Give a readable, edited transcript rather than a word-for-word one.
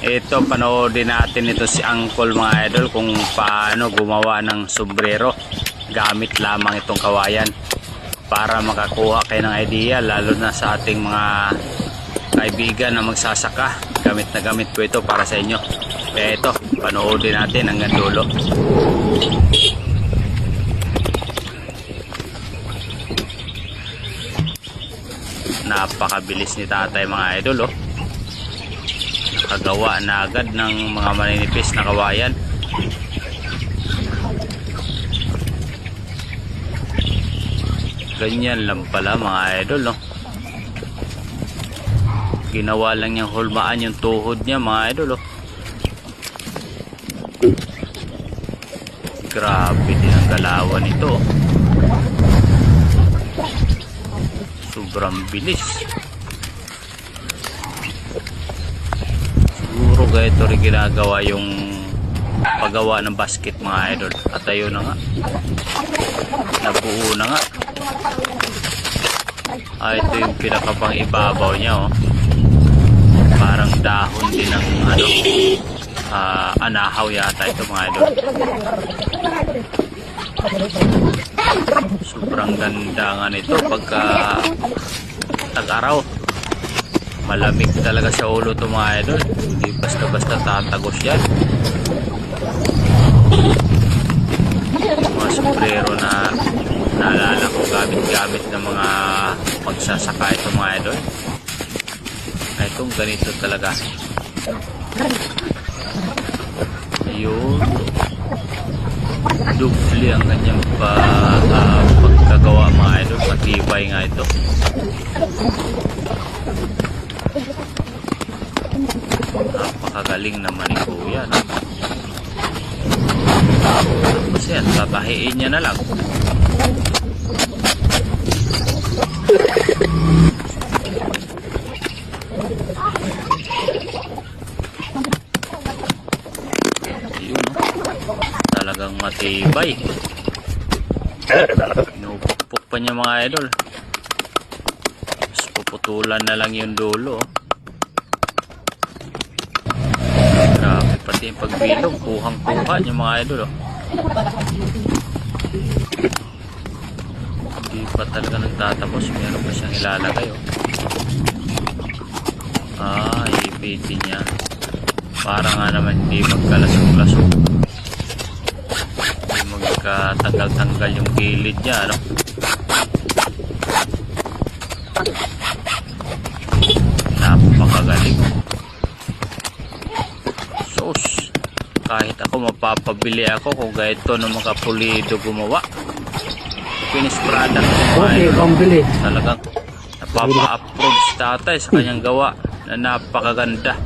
Ito, panoodin natin ito si Uncle mga idol kung paano gumawa ng sombrero gamit lamang itong kawayan para makakuha kayo ng idea, lalo na sa ating mga kaibigan na magsasaka. Gamit na gamit po ito para sa inyo. Kaya ito, panoodin natin hanggang dulo. Napakabilis ni tatay mga idol, oh. Nakagawa na agad ng mga maninipis na kawayan. Ganyan lang pala mga idol, oh. Ginawa lang niyang hulmaan yung tuhod niya mga idol, oh. Grabe din ang galawan nito, oh. Sobrang bilis. Siguro ito rin ginagawa yung paggawa ng basket mga idol. At ayun na nga, nabuo na nga. Ito yung pinakapang ibabaw niya, oh. Parang dahon din ng ano, anahaw yata ito mga idol. Sobrang ganda nga nito pagka tag-araw. Malamig talaga sa ulo ito mga idol. Hindi basta-basta tatagos yan. Mga sombrero na naalala ko gamit-gamit ng mga magsasaka ito mga idol. Itong ganito talaga. Ayun. Dubli ang kanyang pagkagawa mga idol. Matibay nga ito. Napakagaling naman ni kuya, no? Tapos yan, tatahiin niya na lang. Yun, no? Talagang matibay. Inupukpuk pa niya mga idol. Tapos puputulan na lang yung dulo, oh. Grabe, pati yung pagbilog, kuhang-kuha yung mga idol, oh. Hindi pa talaga nagtatapos, meron pa siyang ilalagay, oh. Ipiti niya para nga naman hindi magkalasog-lasog, hindi magkatanggal-tanggal yung gilid niya, ano. Napakagaling. Kahit ako mapapabili ako kung ganito ng mga pulido gumawa. Finish product. Okay, pambili. Talagang napapa-approve si tatay sa kanyang gawa na napakaganda.